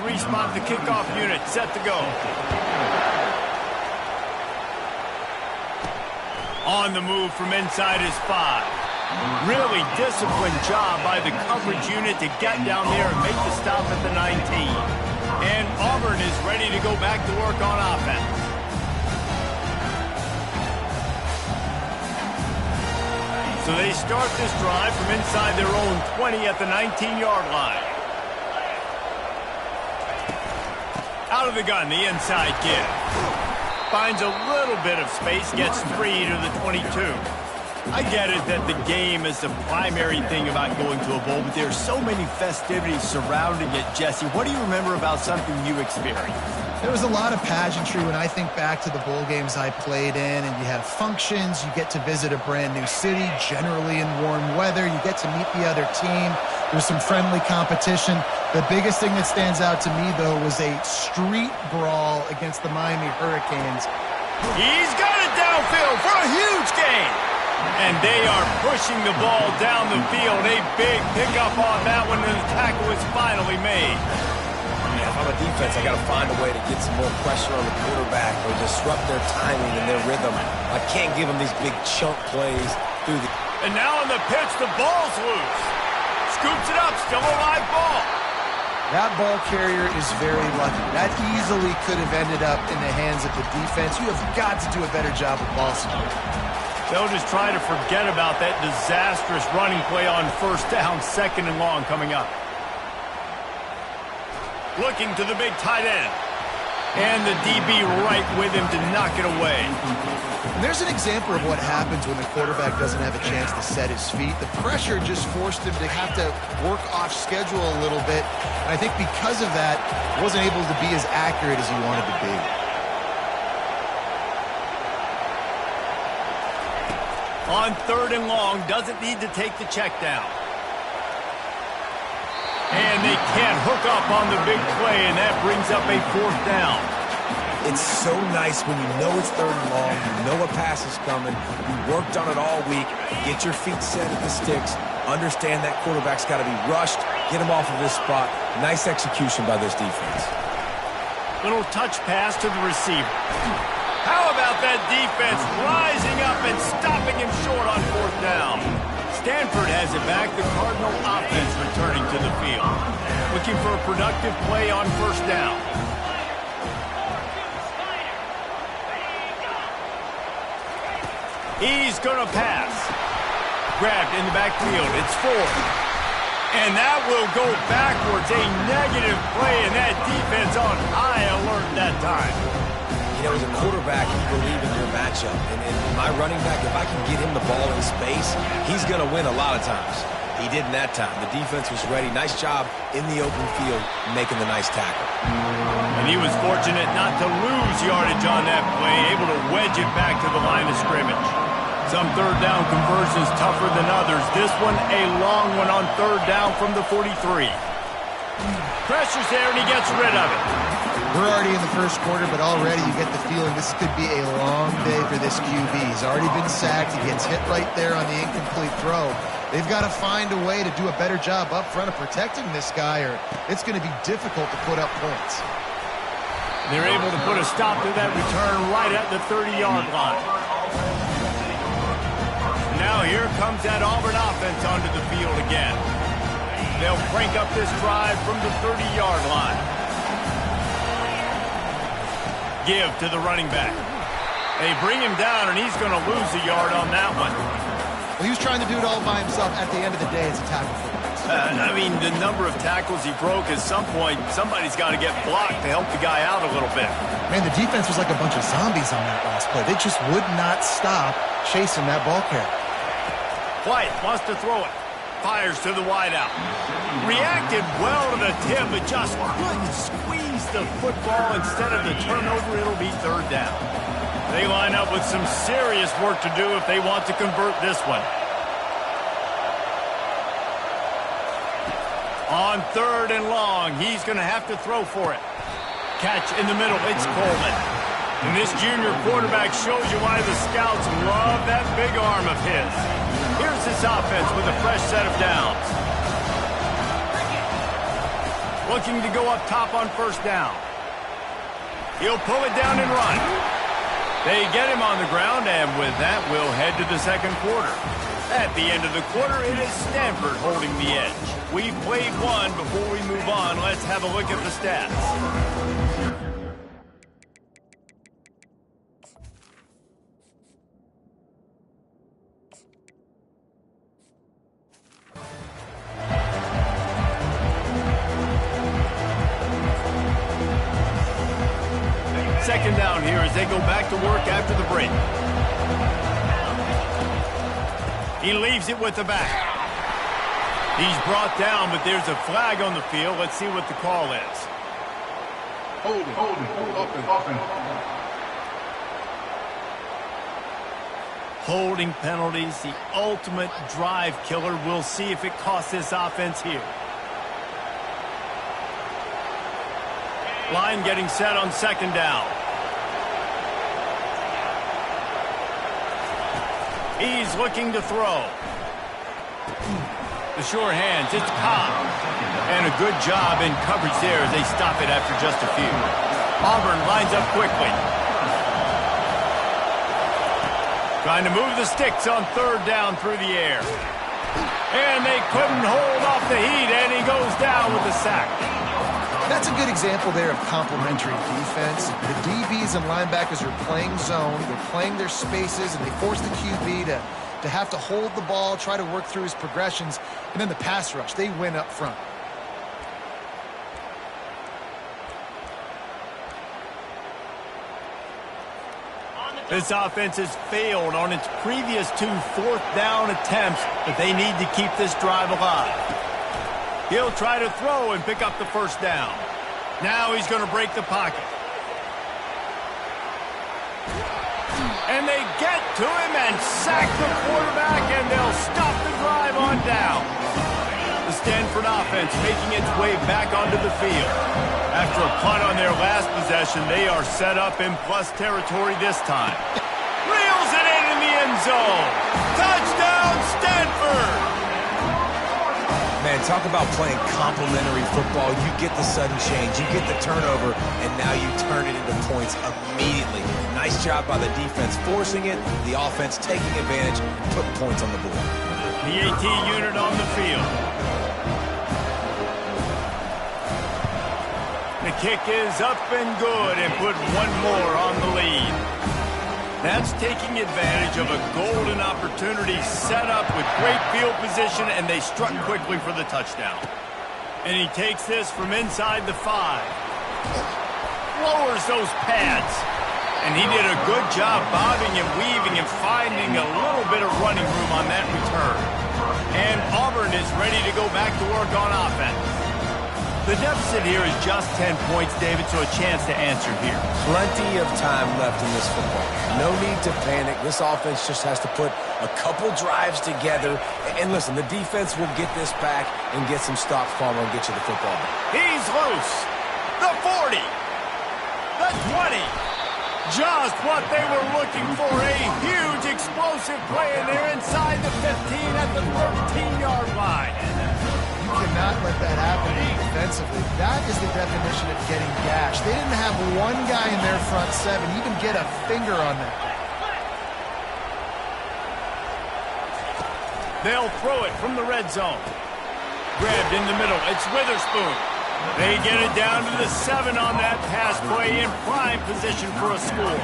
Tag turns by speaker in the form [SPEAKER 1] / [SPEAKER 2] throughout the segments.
[SPEAKER 1] respot the kickoff unit. Set to go. On the move from inside his 5. Really disciplined job by the coverage unit to get down there and make the stop at the 19. And Auburn is ready to go back to work on offense. So they start this drive from inside their own 20 at the 19-yard line. Out of the gun, the inside give. Finds a little bit of space, gets 3 to the 22. I get it that the game is the primary thing about going to a bowl, but there's so many festivities surrounding it, Jesse. What do you remember about something you experienced?
[SPEAKER 2] There was a lot of pageantry when I think back to the bowl games I played in, and you have functions, you get to visit a brand new city, generally in warm weather, you get to meet the other team, there's some friendly competition. The biggest thing that stands out to me, though, was a street brawl against the Miami Hurricanes.
[SPEAKER 1] He's got it downfield for a huge gain. And they are pushing the ball down the field. A big pickup on that one, and the tackle is finally made.
[SPEAKER 3] Yeah, if I'm a defense, I got to find a way to get some more pressure on the quarterback or disrupt their timing and their rhythm. I can't give them these big chunk plays through the...
[SPEAKER 1] And now on the pitch, the ball's loose. Scoops it up, still a live ball.
[SPEAKER 2] That ball carrier is very lucky. That easily could have ended up in the hands of the defense. You have got to do a better job with ball security.
[SPEAKER 1] They'll just try to forget about that disastrous running play on first down, 2nd and long coming up. Looking to the big tight end. And the DB right with him to knock it away.
[SPEAKER 2] And there's an example of what happens when the quarterback doesn't have a chance to set his feet. The pressure just forced him to have to work off schedule a little bit. And I think because of that, he wasn't able to be as accurate as he wanted to be.
[SPEAKER 1] On 3rd and long, doesn't need to take the check down. And they can't hook up on the big play, and that brings up a 4th down.
[SPEAKER 3] It's so nice when you know it's 3rd and long, you know a pass is coming, you worked on it all week, get your feet set at the sticks, understand that quarterback's got to be rushed, get him off of this spot. Nice execution by this defense.
[SPEAKER 1] Little touch pass to the receiver. How about that defense rising up and stopping him short on 4th down? Stanford has it back. The Cardinal offense returning to the field. Looking for a productive play on 1st down. He's going to pass. Grabbed in the backfield. It's 4th. And that will go backwards. A negative play, and that defense on high alert that time.
[SPEAKER 3] You know, as a quarterback, you believe in your matchup. And my running back, if I can get him the ball in space, he's going to win a lot of times. He did in that time. The defense was ready. Nice job in the open field making the nice tackle.
[SPEAKER 1] And he was fortunate not to lose yardage on that play, able to wedge it back to the line of scrimmage. Some 3rd down conversions tougher than others. This one, a long one on 3rd down from the 43. Pressure's there, and he gets rid of it.
[SPEAKER 2] We're already in the 1st quarter, but already you get the feeling this could be a long day for this QB. He's already been sacked. He gets hit right there on the incomplete throw. They've got to find a way to do a better job up front of protecting this guy, or it's going to be difficult to put up points.
[SPEAKER 1] They're able to put a stop to that return right at the 30-yard line. Now here comes that Auburn offense onto the field again. They'll crank up this drive from the 30-yard line. Give to the running back. They bring him down, and he's going to lose a yard on that one.
[SPEAKER 2] Well, he was trying to do it all by himself. At the end of the day, it's a tackle for loss.
[SPEAKER 1] I mean, the number of tackles he broke, at some point, somebody's got to get blocked to help the guy out a little bit.
[SPEAKER 2] Man, the defense was like a bunch of zombies on that last play. They just would not stop chasing that ball carrier.
[SPEAKER 1] White wants to throw it. Fires to the wideout. Reacted well to the tip, but just couldn't squeeze the football. Instead of the turnover, it'll be 3rd down. They line up with some serious work to do if they want to convert this one. On 3rd and long, he's going to have to throw for it. Catch in the middle, it's Coleman. And this junior quarterback shows you why the scouts love that big arm of his. Here's this offense with a fresh set of downs. looking to go up top on first down. He'll pull it down and run. They get him on the ground, and with that, we'll head to the second quarter. At the end of the quarter, it is Stanford holding the edge. We've played one. Before we move on, let's have a look at the stats. Second down here as they go back to work after the break. He leaves it with the back. He's brought down, but there's a flag on the field. Let's see what the call is. Holding penalties, the ultimate drive killer. We'll see if it costs this offense here. Line getting set on second down. He's looking to throw. The sure hands, it's Cobb. And a good job in coverage there as they stop it after just a few. Auburn lines up quickly. Trying to move the sticks on third down through the air. And they couldn't hold off the heat, and he goes down with a sack.
[SPEAKER 2] That's a good example there of complementary defense. The DBs and linebackers are playing zone. They're playing their spaces, and they force the QB to have to hold the ball, try to work through his progressions. And then the pass rush, they win up front.
[SPEAKER 1] This offense has failed on its previous 2 fourth-down attempts, but they need to keep this drive alive. He'll try to throw and pick up the first down. Now he's going to break the pocket. And they get to him and sack the quarterback, and they'll stop the drive on down. The Stanford offense making its way back onto the field. After a punt on their last possession, they are set up in plus territory this time. Reels it in the end zone. Touchdown, Stanford!
[SPEAKER 3] Man, talk about playing complementary football. You get the sudden change, you get the turnover, and now you turn it into points immediately. Nice job by the defense forcing it, the offense taking advantage, putting points on the board.
[SPEAKER 1] The AT unit on the field. The kick is up and good and put one more on the lead. That's taking advantage of a golden opportunity set up with great field position, and they struck quickly for the touchdown. And he takes this from inside the 5. Lowers those pads. And he did a good job bobbing and weaving and finding a little bit of running room on that return. And Auburn is ready to go back to work on offense. The deficit here is just 10 points, David, so a chance to answer here.
[SPEAKER 3] Plenty of time left in this football. No need to panic. This offense just has to put a couple drives together. And listen, the defense will get this back and get some stops, Palmer, and get you the football back.
[SPEAKER 1] He's loose. The 40. The 20. Just what they were looking for. A huge explosive play, and they're inside the 15 at the 13-yard line.
[SPEAKER 2] You cannot let that happen defensively. That is the definition of getting gashed. They didn't have one guy in their front 7 even get a finger on that.
[SPEAKER 1] They'll throw it from the red zone. Grabbed in the middle. It's Witherspoon. They get it down to the 7 on that pass play, in prime position for a score.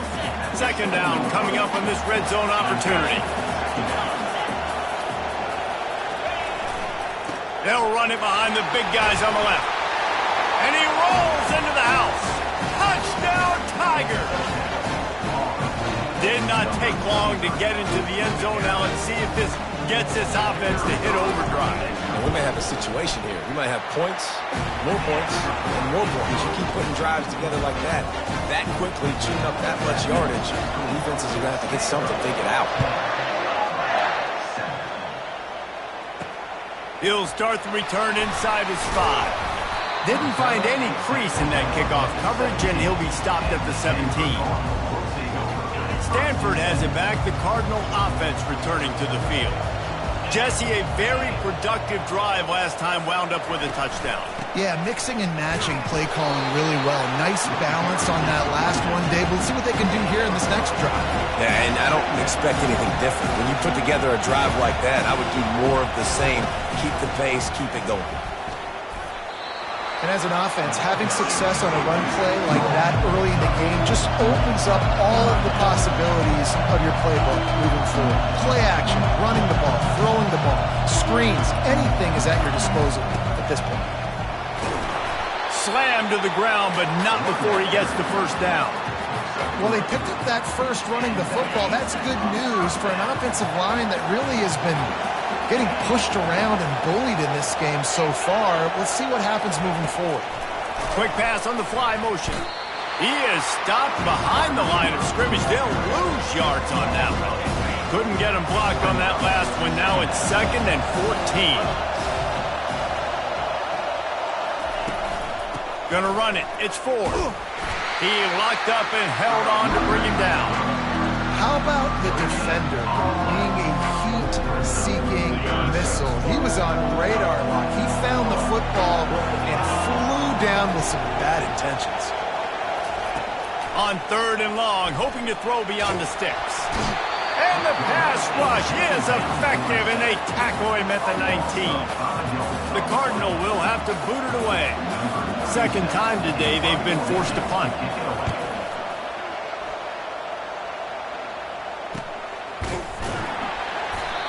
[SPEAKER 1] Second down coming up on this red zone opportunity. They'll run it behind the big guys on the left. And he rolls into the house. Touchdown, Tigers! Did not take long to get into the end zone. Now let's see if this gets this offense to hit overdrive.
[SPEAKER 3] Well, we may have a situation here. We might have points, and more points. You keep putting drives together like that quickly, chewing up that much yardage, the defenses are going to have to get something figured out.
[SPEAKER 1] He'll start the return inside his 5. Didn't find any crease in that kickoff coverage, and he'll be stopped at the 17. Stanford has it back. The Cardinal offense returning to the field. Jesse, a very productive drive last time wound up with a touchdown.
[SPEAKER 2] Yeah, mixing and matching play calling really well. Nice balance on that last one, Dave. We'll see what they can do here in this next drive.
[SPEAKER 3] Yeah, and I don't expect anything different. When you put together a drive like that, I would do more of the same. Keep the pace, keep it going.
[SPEAKER 2] And as an offense, having success on a run play like that early in the game just opens up all of the possibilities of your playbook moving forward. Play action, running the ball, throwing the ball, screens, anything is at your disposal at this point.
[SPEAKER 1] Slammed to the ground, but not before he gets the first down.
[SPEAKER 2] Well, they picked up that first running the football. That's good news for an offensive line that really has been getting pushed around and bullied in this game so far. Let's see what happens moving forward.
[SPEAKER 1] Quick pass on the fly motion. He is stopped behind the line of scrimmage. They'll lose yards on that one. Couldn't get him blocked on that last one. Now it's 2nd and 14. Gonna run it. It's 4. He locked up and held on to bring him down.
[SPEAKER 2] How about the defender being a heat-seeking missile? He was on radar lock. He found the football and flew down with some bad intentions.
[SPEAKER 1] On 3rd and long, hoping to throw beyond the sticks. And the pass rush is effective, and they tackle him at the 19. The Cardinal will have to boot it away. Second time today they've been forced to punt.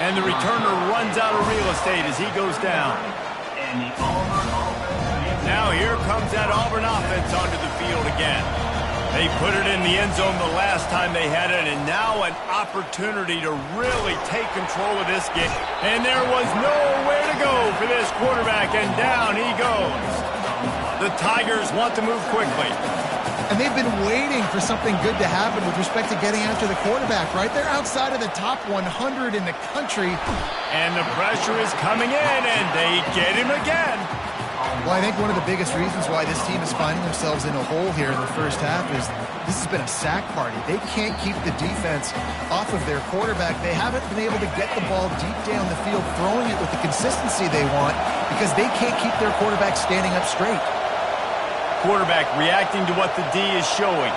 [SPEAKER 1] And the returner runs out of real estate as he goes down. Now here comes that Auburn offense onto the field again. They put it in the end zone the last time they had it, and now an opportunity to really take control of this game. And there was nowhere to go for this quarterback, and down he goes. The Tigers want to move quickly.
[SPEAKER 2] And they've been waiting for something good to happen with respect to getting after the quarterback, right? They're outside of the top 100 in the country.
[SPEAKER 1] And the pressure is coming in, and they get him again.
[SPEAKER 2] Well, I think one of the biggest reasons why this team is finding themselves in a hole here in the first half is this has been a sack party. They can't keep the defense off of their quarterback. They haven't been able to get the ball deep down the field, throwing it with the consistency they want because they can't keep their quarterback standing up straight.
[SPEAKER 1] Quarterback reacting to what the D is showing.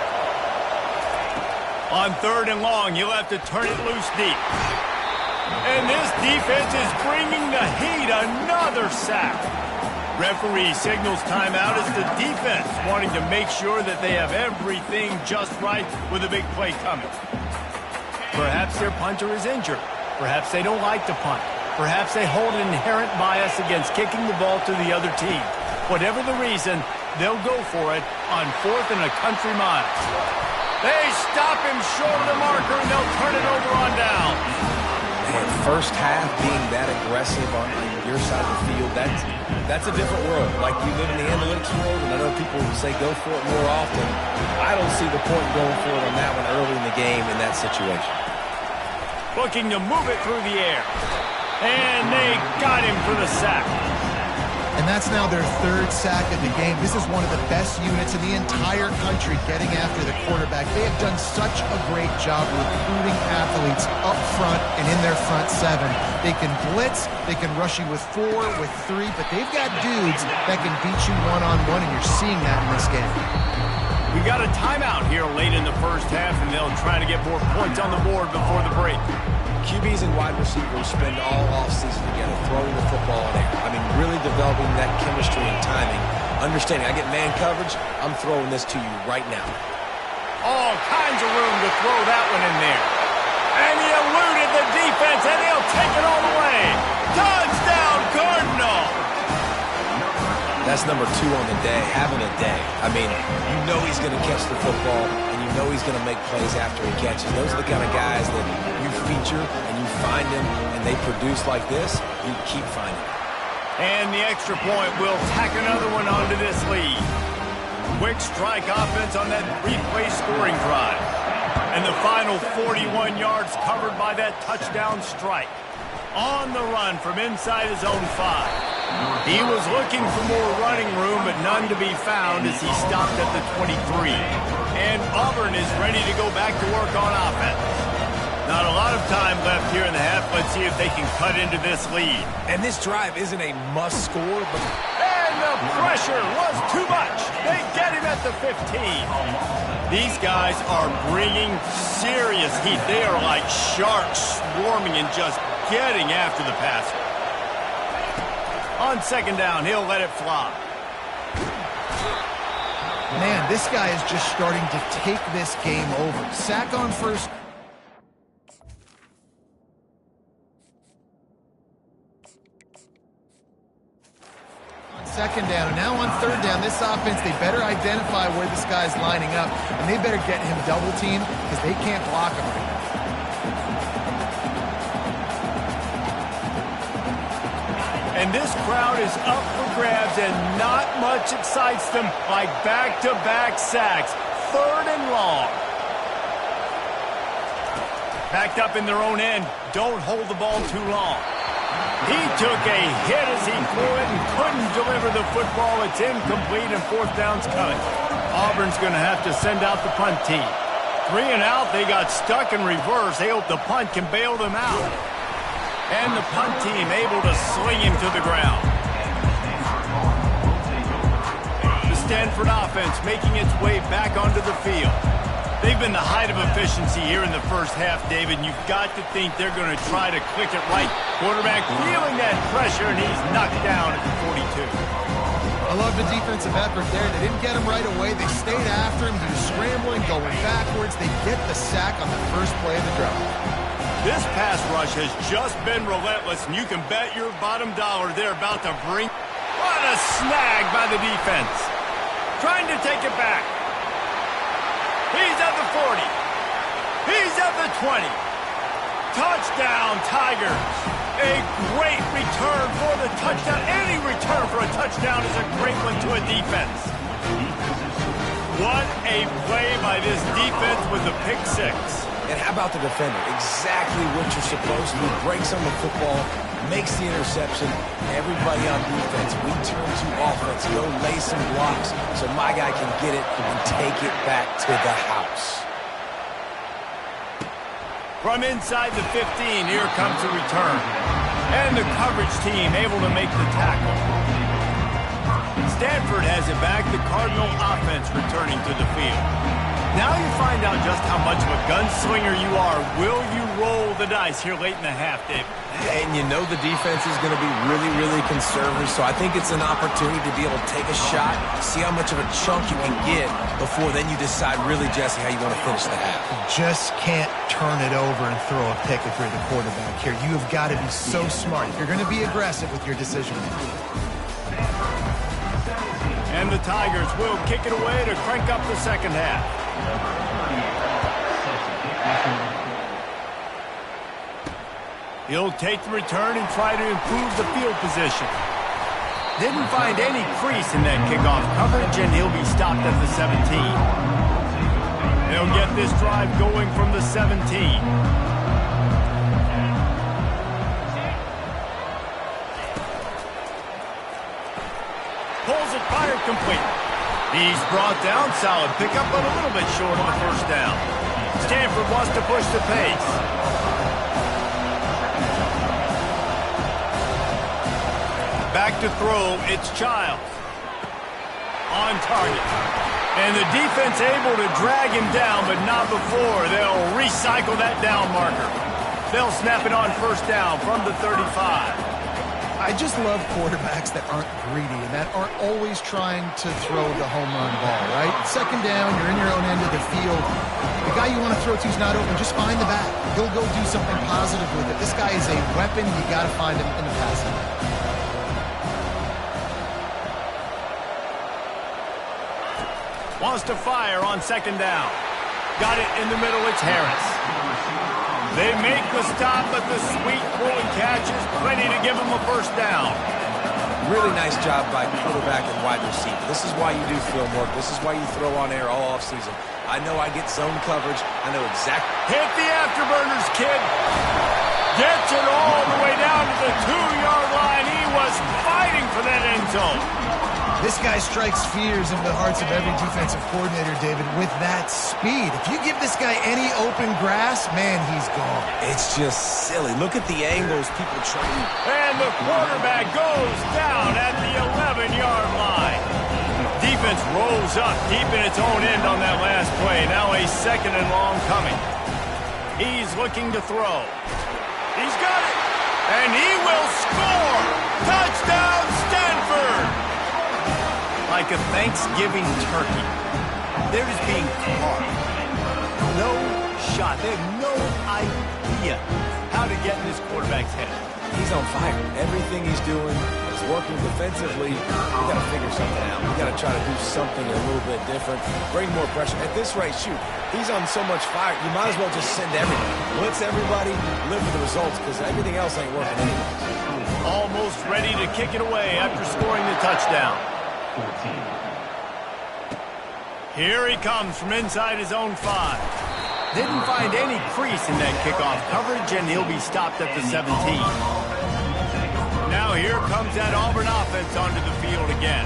[SPEAKER 1] On 3rd and long, he'll have to turn it loose deep. And this defense is bringing the heat. Another sack. Referee signals timeout as the defense wanting to make sure that they have everything just right with a big play coming. Perhaps their punter is injured. Perhaps they don't like to punt. Perhaps they hold an inherent bias against kicking the ball to the other team. Whatever the reason, they'll go for it on 4th and a country mile. They stop him short of the marker, and they'll turn it over on down.
[SPEAKER 3] Man, first half being that aggressive on your side of the field, that's a different world. Like, you live in the analytics world, and I know people say go for it more often. I don't see the point going for it on that one early in the game in that situation.
[SPEAKER 1] Looking to move it through the air. And they got him for the sack.
[SPEAKER 2] And that's now their 3rd sack of the game. This is one of the best units in the entire country getting after the quarterback. They have done such a great job recruiting athletes up front and in their front 7. They can blitz, they can rush you with 4, with 3, but they've got dudes that can beat you one-on-one, and you're seeing that in this game.
[SPEAKER 1] We got a timeout here late in the first half, and they'll try to get more points on the board before the break.
[SPEAKER 3] QBs and wide receivers spend all offseason together throwing the football in air. I mean, really developing that chemistry and timing. Understanding, I get man coverage, I'm throwing this to you right now.
[SPEAKER 1] All kinds of room to throw that one in there. And he eluded the defense, and he'll take it all the way. Touchdown, Cardinal!
[SPEAKER 3] That's number 2 on the day, having a day. I mean, you know he's going to catch the football, and you know he's going to make plays after he catches. Those are the kind of guys that you feature, and you find them, and they produce like this, you keep finding them.
[SPEAKER 1] And the extra point will tack another one onto this lead. Quick strike offense on that 3-play scoring drive. And the final 41 yards covered by that touchdown strike. On the run from inside his own 5. He was looking for more running room, but none to be found as he stopped at the 23. And Auburn is ready to go back to work on offense. Not a lot of time left here in the half. Let's see if they can cut into this lead.
[SPEAKER 3] And this drive isn't a must score, but...
[SPEAKER 1] And the pressure was too much. They get him at the 15. These guys are bringing serious heat. They are like sharks swarming and just getting after the passer. On second down, he'll let it fly.
[SPEAKER 2] Man, this guy is just starting to take this game over. Sack on first. Second down, and now on third down, this offense, they better identify where this guy's lining up, and they better get him double teamed because they can't block him right now.
[SPEAKER 1] And this crowd is up for grabs, and not much excites them like back-to-back sacks. Third and long. Backed up in their own end. Don't hold the ball too long. He took a hit as he threw it and couldn't deliver the football. It's incomplete and fourth down's coming. Auburn's going to have to send out the punt team. 3 and out, they got stuck in reverse. They hope the punt can bail them out. And the punt team able to sling him to the ground. The Stanford offense making its way back onto the field. They've been the height of efficiency here in the first half, David. You've got to think they're going to try to click it right. Quarterback feeling that pressure, and he's knocked down at the 42.
[SPEAKER 2] I love the defensive effort there. They didn't get him right away. They stayed after him. He was scrambling, going backwards. They get the sack on the first play of the drive.
[SPEAKER 1] This pass rush has just been relentless, and you can bet your bottom dollar they're about to bring. What a snag by the defense. Trying to take it back. He's at the 40. He's at the 20. Touchdown, Tigers. A great return for the touchdown. Any return for a touchdown is a great one to a defense. What a play by this defense with the pick six.
[SPEAKER 3] And how about the defender? Exactly what you're supposed to do. Breaks on the football, makes the interception. Everybody on defense, we turn to offense. Go lay some blocks so my guy can get it and take it back to the house.
[SPEAKER 1] From inside the 15, here comes the return. And the coverage team able to make the tackle. Stanford has it back. The Cardinal offense returning to the field. Now you find out just how much of a gunslinger you are. Will you roll the dice here late in the half, Dave?
[SPEAKER 3] And you know the defense is going to be really, really conservative, so I think it's an opportunity to be able to take a shot, see how much of a chunk you can get before then you decide really, Jesse, how you want to finish the half.
[SPEAKER 2] You just can't turn it over and throw a pick if you're the quarterback here. You have got to be so smart. You're going to be aggressive with your decision making.
[SPEAKER 1] And the Tigers will kick it away to crank up the second half. He'll take the return and try to improve the field position. Didn't find any crease in that kickoff coverage, and he'll be stopped at the 17. They'll get this drive going from the 17. Pulls it, fired complete. He's brought down, solid pickup, but a little bit short on the first down. Stanford wants to push the pace. Back to throw, it's Childs. On target. And the defense able to drag him down, but not before. They'll recycle that down marker. They'll snap it on first down from the 35.
[SPEAKER 2] I just love quarterbacks that aren't greedy and that aren't always trying to throw the home run ball, right? Second down, you're in your own end of the field. The guy you want to throw to is not open. Just find the back. He'll go do something positive with it. This guy is a weapon. You got to find him in the passing game.
[SPEAKER 1] Wants to fire on second down. Got it in the middle. It's Harris. They make the stop, but the sweet pulling catch is plenty to give them a first down.
[SPEAKER 3] Really nice job by quarterback and wide receiver. This is why you do film work. This is why you throw on air all offseason. I know I get zone coverage. I know exactly.
[SPEAKER 1] Hit the afterburners, kid. Gets it all the way down to the 2-yard line. He was fighting for that end zone.
[SPEAKER 2] This guy strikes fears into the hearts of every defensive coordinator, David, with that speed. If you give this guy any open grass, man, he's gone.
[SPEAKER 3] It's just silly. Look at the angles people try.
[SPEAKER 1] And the quarterback goes down at the 11-yard line. Defense rolls up deep in its own end on that last play. Now a 2nd and long coming. He's looking to throw. He's got it. And he will score. Touchdown, Stanford. Like a Thanksgiving turkey, they're just being carved. No shot. They have no idea how to get in this quarterback's head.
[SPEAKER 3] He's on fire. Everything he's doing is working defensively. We got to figure something out. We got to try to do something a little bit different. Bring more pressure. At this rate, shoot, he's on so much fire, you might as well just send everybody. Blitz everybody, live with the results, because everything else ain't working anyways.
[SPEAKER 1] Almost ready to kick it away after scoring the touchdown.
[SPEAKER 4] 14.
[SPEAKER 1] Here he comes from inside his own 5. Didn't find any crease in that kickoff coverage, and he'll be stopped at the 17. Now here comes that Auburn offense onto the field again.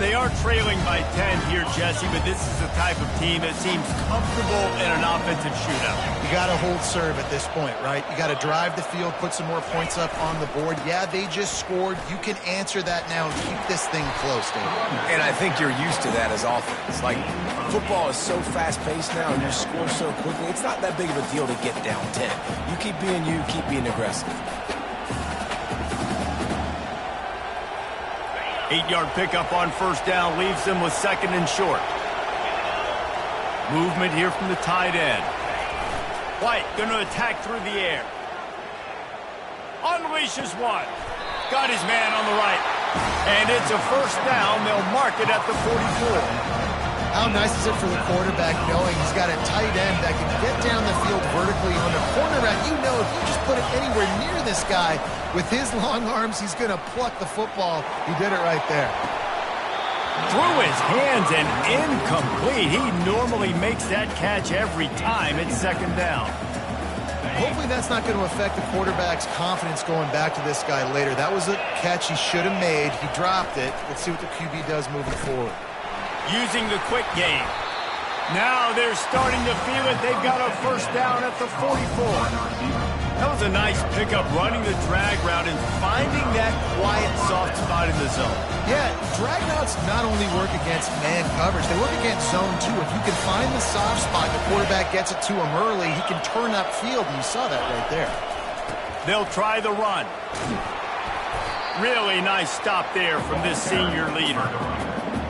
[SPEAKER 1] They are trailing by 10 here, Jesse, but this is the type of team that seems comfortable in an offensive shootout.
[SPEAKER 2] You got to hold serve at this point, right? You got to drive the field, put some more points up on the board. Yeah, they just scored. You can answer that now and keep this thing close, David.
[SPEAKER 3] And I think you're used to that as offense. Like, football is so fast-paced now, and you score so quickly. It's not that big of a deal to get down 10. You keep being aggressive.
[SPEAKER 1] 8-yard pickup on 1st down leaves them with 2nd and short. Movement here from the tight end. White going to attack through the air. Unleashes one. Got his man on the right. And it's a 1st down. They'll mark it at the 44.
[SPEAKER 2] How nice is it for the quarterback knowing he's got a tight end that can get down the field vertically on the cornerback? You know if you just put it anywhere near this guy with his long arms, he's going to pluck the football. He did it right there.
[SPEAKER 1] Through his hands and incomplete. He normally makes that catch every time. It's 2nd down.
[SPEAKER 2] Hopefully that's not going to affect the quarterback's confidence going back to this guy later. That was a catch he should have made. He dropped it. Let's see what the QB does moving forward.
[SPEAKER 1] Using the quick game. Now they're starting to feel it. They've got a 1st down at the 44. That was a nice pickup, running the drag route and finding that quiet, soft spot in the zone.
[SPEAKER 2] Yeah, drag routes not only work against man coverage, they work against zone too. If you can find the soft spot, the quarterback gets it to him early, he can turn upfield, and you saw that right there.
[SPEAKER 1] They'll try the run. Really nice stop there from this senior leader.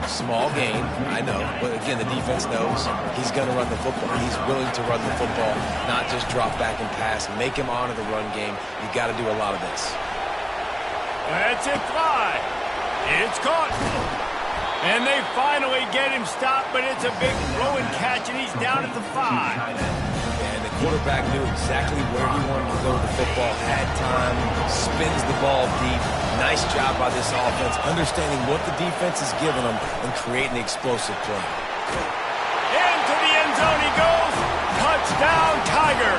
[SPEAKER 3] Small gain, I know, but again, the defense knows he's going to run the football. He's willing to run the football, not just drop back and pass, make him honor the run game. You got to do a lot of this.
[SPEAKER 1] That's it, fly. It's caught. And they finally get him stopped, but it's a big throw and catch, and he's down at the 5.
[SPEAKER 3] And the quarterback knew exactly where he wanted to go with the football, had time, spins the ball deep. Nice job by this offense, understanding what the defense is giving them and creating the explosive play.
[SPEAKER 1] Into the end zone he goes. Touchdown, Tiger.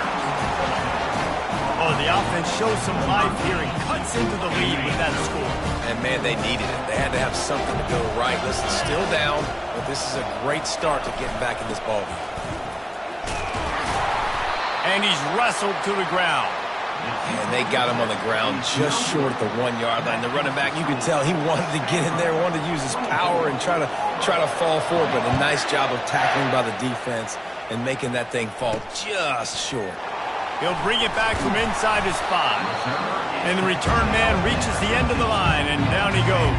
[SPEAKER 1] Oh, the offense shows some life here and cuts into the lead with that score.
[SPEAKER 3] And, man, they needed it. They had to have something to go right. Listen, still down, but this is a great start to getting back in this ballgame.
[SPEAKER 1] And he's wrestled to the ground.
[SPEAKER 3] And they got him on the ground just short of the 1-yard line. The running back, you could tell he wanted to get in there, wanted to use his power and try to fall forward, but a nice job of tackling by the defense and making that thing fall just short.
[SPEAKER 1] He'll bring it back from inside his 5. And the return man reaches the end of the line, and down he goes.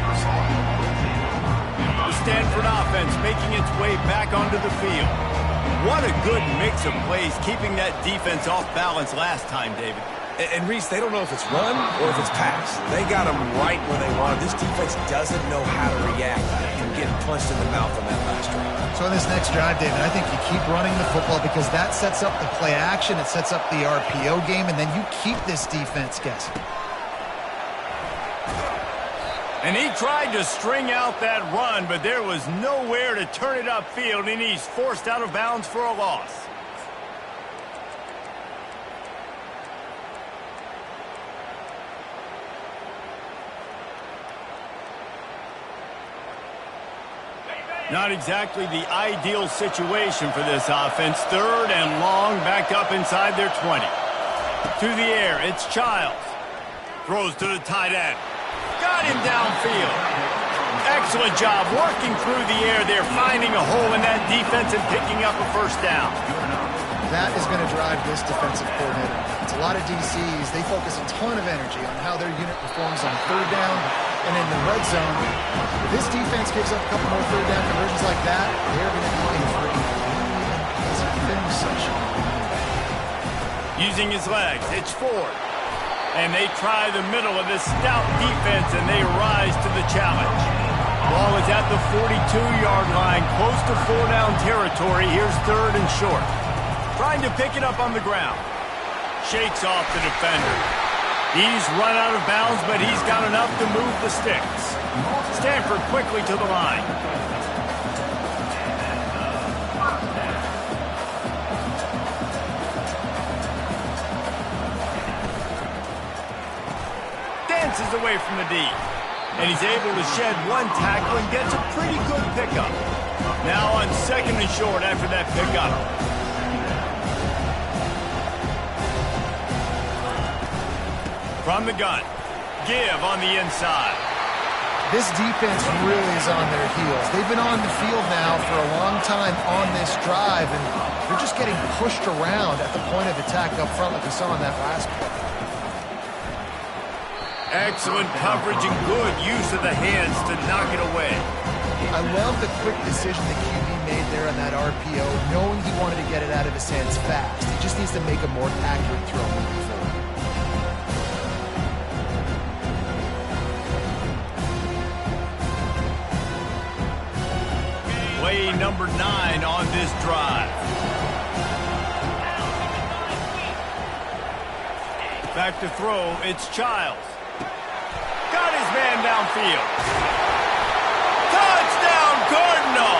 [SPEAKER 1] The Stanford offense making its way back onto the field. What a good mix of plays, keeping that defense off balance last time, David.
[SPEAKER 3] And Reese, they don't know if it's run or if it's pass. They got them right where they want it. This defense doesn't know how to react from getting punched in the mouth on that last drive.
[SPEAKER 2] So in this next drive, David, I think you keep running the football because that sets up the play action, it sets up the RPO game, and then you keep this defense guessing.
[SPEAKER 1] And he tried to string out that run, but there was nowhere to turn it upfield, and he's forced out of bounds for a loss. Not exactly the ideal situation for this offense. 3rd and long, back up inside their 20. To the air, it's Childs. Throws to the tight end. Got him downfield. Excellent job working through the air there, finding a hole in that defense and picking up a first down.
[SPEAKER 2] That is going to drive this defensive coordinator. It's a lot of DCs. They focus a ton of energy on how their unit performs on 3rd down and in the red zone. If this defense gives up a couple more 3rd down conversions like that, they're going to be in for a defensive session.
[SPEAKER 1] Using his legs, it's Ford. And they try the middle of this stout defense, and they rise to the challenge. Ball is at the 42-yard line, close to 4-down territory. Here's 3rd and short. Trying to pick it up on the ground. Shakes off the defender. He's run out of bounds, but he's got enough to move the sticks. Stanford quickly to the line. Dances away from the D. And he's able to shed one tackle and gets a pretty good pickup. Now on 2nd and short after that pickup. From the gun. Give on the inside.
[SPEAKER 2] This defense really is on their heels. They've been on the field now for a long time on this drive, and they're just getting pushed around at the point of attack up front like we saw in that last play.
[SPEAKER 1] Excellent coverage and good use of the hands to knock it away.
[SPEAKER 2] I love the quick decision the QB made there on that RPO, knowing he wanted to get it out of his hands fast. He just needs to make a more accurate throw moving forward.
[SPEAKER 1] Play number 9 on this drive. Back to throw, it's Childs. Got his man downfield. Touchdown, Cardinal!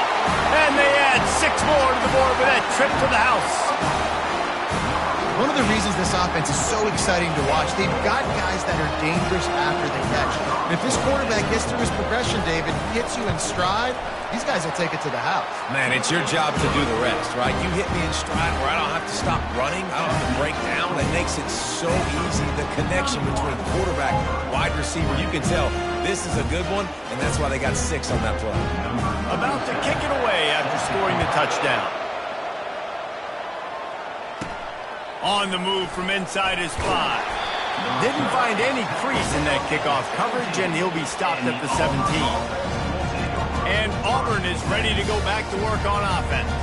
[SPEAKER 1] And they add 6 more to the board with that trip to the house.
[SPEAKER 2] One of the reasons this offense is so exciting to watch, they've got guys that are dangerous after the catch. And if this quarterback gets through his progression, David, hits you in stride, these guys will take it to the house.
[SPEAKER 3] Man, it's your job to do the rest, right? You hit me in stride where I don't have to stop running. I don't have to break down. It makes it so easy. The connection between quarterback and wide receiver, you can tell this is a good one, and that's why they got 6 on that play.
[SPEAKER 1] About to kick it away after scoring the touchdown. On the move from inside his 5. Didn't find any crease in that kickoff coverage, and he'll be stopped at the 17. And Auburn is ready to go back to work on offense.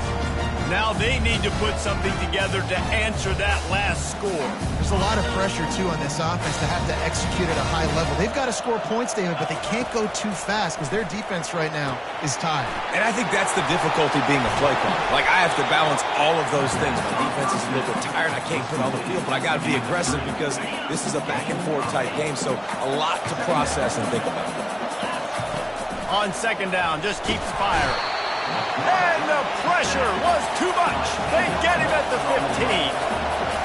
[SPEAKER 1] Now they need to put something together to answer that last score.
[SPEAKER 2] There's a lot of pressure, too, on this offense to have to execute at a high level. They've got to score points, David, but they can't go too fast because their defense right now is tired.
[SPEAKER 3] And I think that's the difficulty being a play caller. Like, I have to balance all of those things. My defense is a little bit tired. I can't put on the field, but I got to be aggressive because this is a back-and-forth type game, so a lot to process and think about.
[SPEAKER 1] On 2nd down, just keeps firing. And the pressure was too much. They get him at the 15.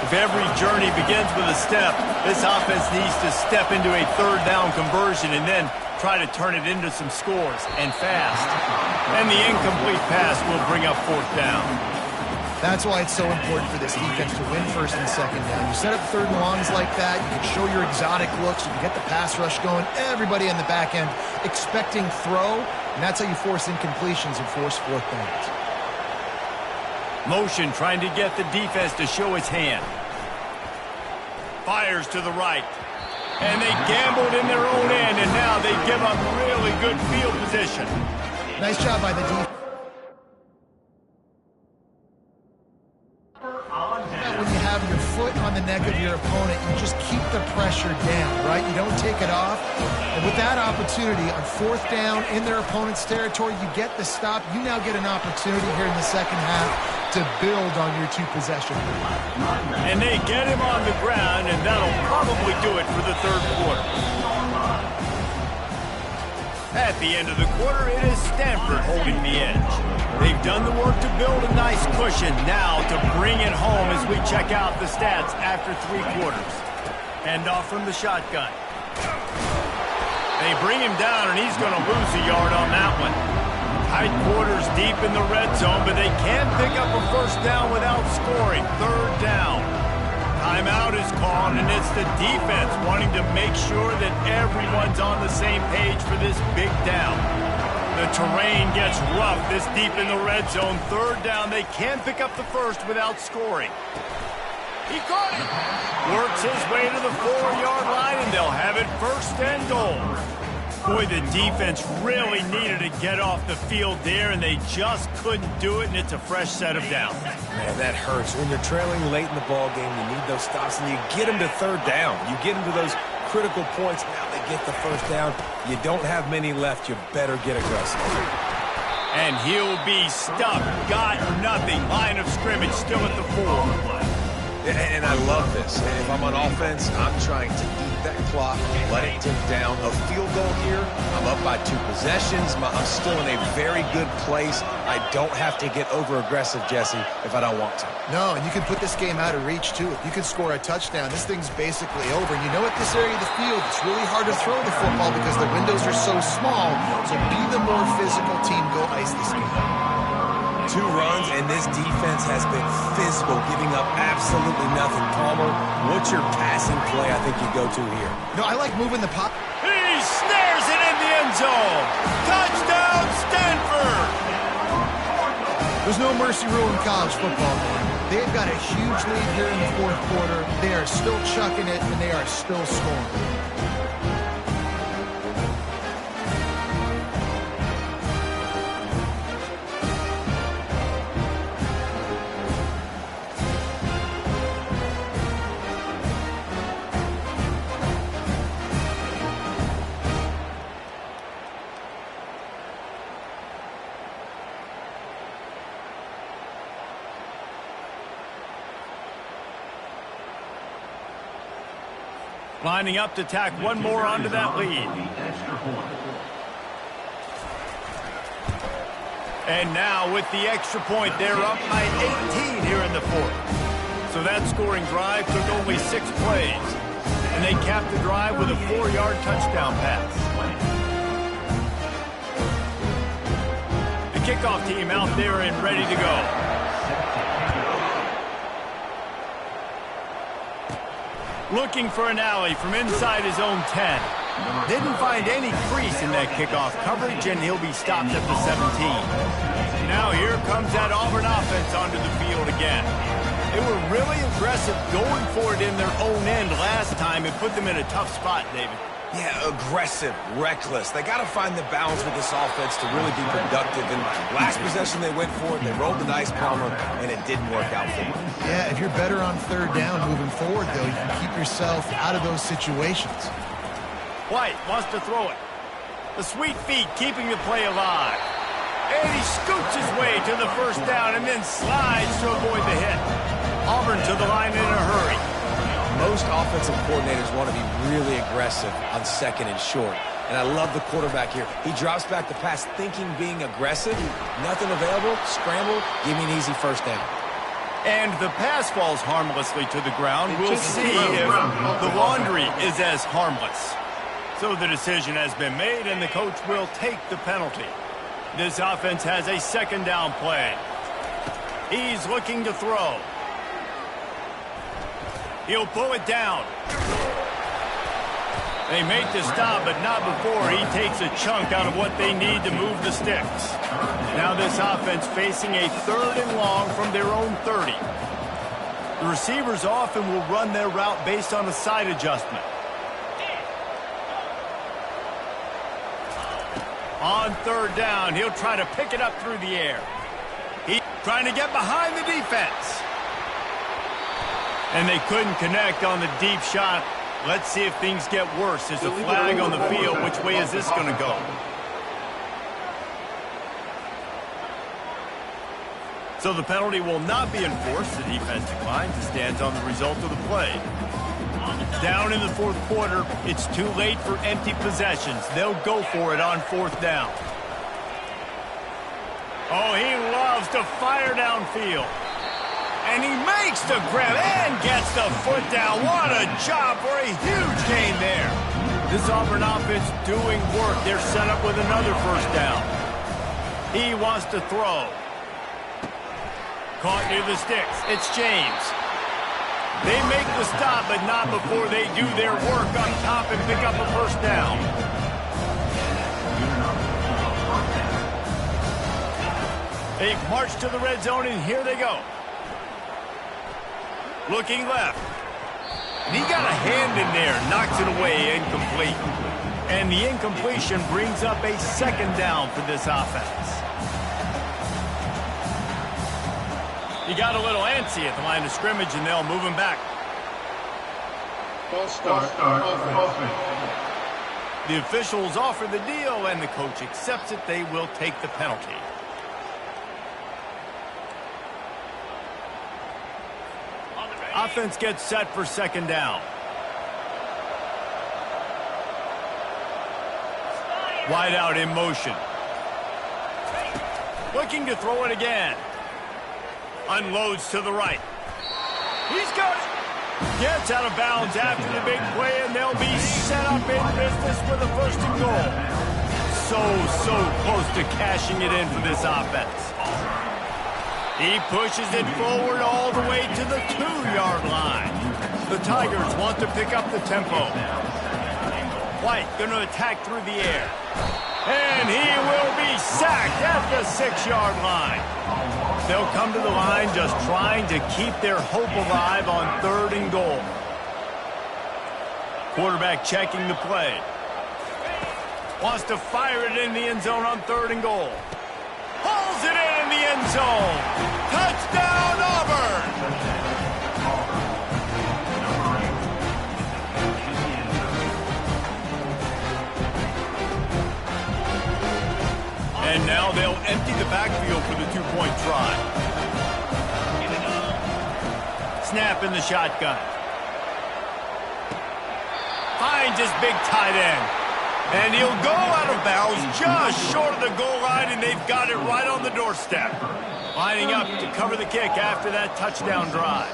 [SPEAKER 1] If every journey begins with a step, this offense needs to step into a 3rd down conversion and then try to turn it into some scores, and fast. And the incomplete pass will bring up 4th down.
[SPEAKER 2] That's why it's so important for this defense to win 1st and 2nd down. You set up 3rd and longs like that, you can show your exotic looks, you can get the pass rush going, everybody in the back end expecting throw, and that's how you force incompletions and force 4th downs.
[SPEAKER 1] Motion trying to get the defense to show its hand. Fires to the right. And they gambled in their own end, and now they give up really good field position.
[SPEAKER 2] Nice job by the defense. When you have your foot on the neck of your opponent, you just keep the pressure down, right? You don't take it off. And with that opportunity on 4th down in their opponent's territory, you get the stop. You now get an opportunity here in the 2nd half to build on your 2 possession.
[SPEAKER 1] And they get him on the ground, and that'll probably do it for the 3rd quarter. At the end of the quarter, it is Stanford holding the edge. They've done the work to build a nice cushion. Now to bring it home as we check out the stats after 3 quarters. Hand off from the shotgun. They bring him down, and he's going to lose a yard on that one. Tight quarters deep in the red zone, but they can't pick up a first down without scoring. Third down. Timeout is called, and it's the defense wanting to make sure that everyone's on the same page for this big down. The terrain gets rough this deep in the red zone. Third down, they can't pick up the first without scoring. He caught it. Works his way to the 4-yard line, and they'll have it first and goal. Boy, the defense really needed to get off the field there, and they just couldn't do it, and it's a fresh set of downs.
[SPEAKER 3] Man, that hurts. When you're trailing late in the ball game, you need those stops, and you get them to third down. You get them to those critical points. Now they get the first down. You don't have many left. You better get aggressive.
[SPEAKER 1] And he'll be stuck. Got nothing. Line of scrimmage still at the 4.
[SPEAKER 3] And I love this. If I'm on offense, I'm trying to eat that clock, let it tick down. A field goal here, I'm up by 2 possessions. I'm still in a very good place. I don't have to get over-aggressive, Jesse, if I don't want to.
[SPEAKER 2] No, and you can put this game out of reach, too. If you can score a touchdown, this thing's basically over. And you know, at this area of the field, it's really hard to throw the football because the windows are so small. So be the more physical team. Go ice this game.
[SPEAKER 3] 2 runs, and this defense has been physical, giving up absolutely nothing. Palmer, what's your passing play I think you go to here?
[SPEAKER 2] No, I like moving the pop.
[SPEAKER 1] He snares it in the end zone. Touchdown, Stanford!
[SPEAKER 2] There's no mercy rule in college football, man. They've got a huge lead here in the 4th quarter. They are still chucking it, and they are still scoring.
[SPEAKER 1] Lining up to tack one more onto that lead. And now with the extra point, they're up by 18 here in the 4th. So that scoring drive took only 6 plays. And they capped the drive with a 4-yard touchdown pass. The kickoff team out there and ready to go. Looking for an alley from inside his own 10. Didn't find any crease in that kickoff coverage, and he'll be stopped at the 17. Now here comes that Auburn offense onto the field again. They were really aggressive going for it in their own end last time and put them in a tough spot, David.
[SPEAKER 3] Yeah, aggressive, reckless. They got to find the balance with this offense to really be productive. And last possession they went for it, they rolled the dice, Palmer, and it didn't work out for them.
[SPEAKER 2] Yeah, if you're better on third down moving forward, though, you can keep yourself out of those situations.
[SPEAKER 1] White wants to throw it. The sweet feet keeping the play alive. And he scoots his way to the first down and then slides to avoid the hit. Auburn to the line in a hurry.
[SPEAKER 3] Most offensive coordinators want to be really aggressive on 2nd and short. And I love the quarterback here. He drops back the pass thinking being aggressive. Nothing available. Scramble. Give me an easy first down.
[SPEAKER 1] And the pass falls harmlessly to the ground. We'll see if the laundry is as harmless. So the decision has been made, and the coach will take the penalty. This offense has a 2nd down play. He's looking to throw. He'll pull it down. They make the stop, but not before he takes a chunk out of what they need to move the sticks. Now this offense facing a 3rd and long from their own 30. The receivers often will run their route based on a side adjustment. On 3rd down, he'll try to pick it up through the air. He's trying to get behind the defense. And they couldn't connect on the deep shot. Let's see if things get worse. There's a flag on the field. Which way is this going to go? So the penalty will not be enforced. The defense declines and stands on the result of the play. Down in the 4th quarter, it's too late for empty possessions. They'll go for it on 4th down. Oh, he loves to fire downfield. And he makes the grab and gets the foot down. What a job for a huge gain there. This Auburn offense doing work. They're set up with another first down. He wants to throw. Caught near the sticks. It's James. They make the stop, but not before they do their work up top and pick up a first down. They march to the red zone, and here they go. Looking left. And he got a hand in there, knocks it away, incomplete. And the incompletion brings up a second down for this offense. He got a little antsy at the line of scrimmage, and they'll move him back.
[SPEAKER 4] False start, offense.
[SPEAKER 1] The officials offer the deal, and the coach accepts it. They will take the penalty. Offense gets set for second down. Wide out in motion. Looking to throw it again. Unloads to the right. He's got it. Gets out of bounds after the big play, and they'll be set up in business with a first and goal. So close to cashing it in for this offense. He pushes it forward all the way to the 2-yard line. The Tigers want to pick up the tempo. White going to attack through the air. And he will be sacked at the 6-yard line. They'll come to the line just trying to keep their hope alive on 3rd and goal. Quarterback checking the play. Wants to fire it in the end zone on 3rd and goal. Hauls it in the end zone. Touchdown, Auburn! And now they'll empty the backfield for the 2-point try. Snap in the shotgun. Finds his big tight end. And he'll go out of bounds just short of the goal line, and they've got it right on the doorstep. Lining up to cover the kick after that touchdown drive.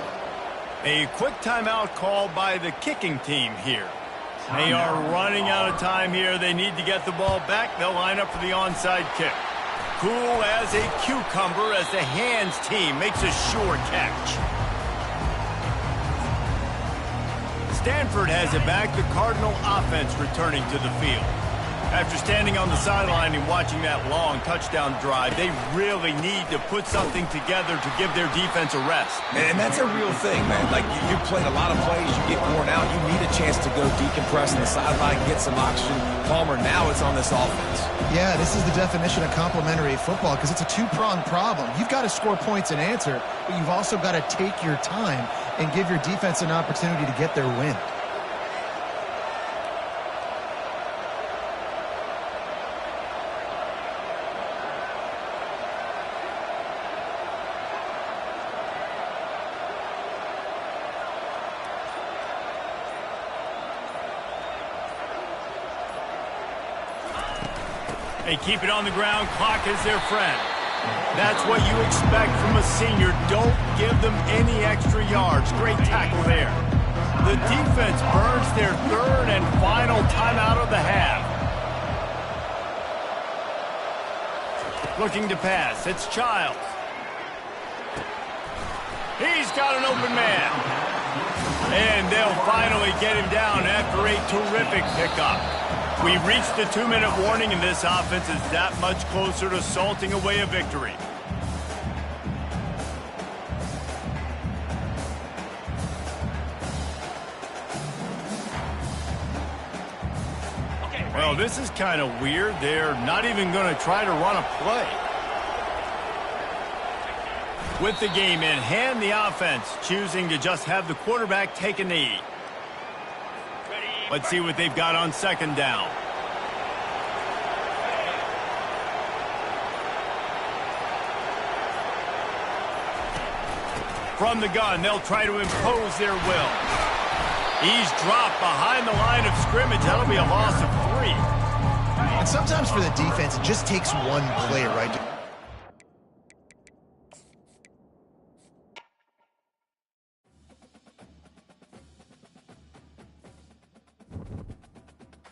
[SPEAKER 1] A quick timeout called by the kicking team here. They are running out of time here. They need to get the ball back. They'll line up for the onside kick. Cool as a cucumber as the hands team makes a sure catch. Stanford has it back. The Cardinal offense returning to the field. After standing on the sideline and watching that long touchdown drive, they really need to put something together to give their defense a rest.
[SPEAKER 3] And that's a real thing, man. Like, you played a lot of plays, you get worn out, you need a chance to go decompress on the sideline, get some oxygen. Palmer, now it's on this offense.
[SPEAKER 2] Yeah, this is the definition of complementary football because it's a two-pronged problem. You've got to score points and answer, but you've also got to take your time and give your defense an opportunity to get their win.
[SPEAKER 1] They keep it on the ground. Clock is their friend. That's what you expect from a senior. Don't give them any extra yards. Great tackle there. The defense burns their 3rd and final timeout of the half. Looking to pass. It's Childs. He's got an open man. And they'll finally get him down after a terrific pickup. We've reached the 2-minute warning, and this offense is that much closer to salting away a victory. Well, this is kind of weird. They're not even going to try to run a play. With the game in hand, the offense choosing to just have the quarterback take a knee. Let's see what they've got on second down. From the gun, they'll try to impose their will. He's dropped behind the line of scrimmage. That'll be a loss of 3.
[SPEAKER 2] And sometimes for the defense, it just takes one play, right, to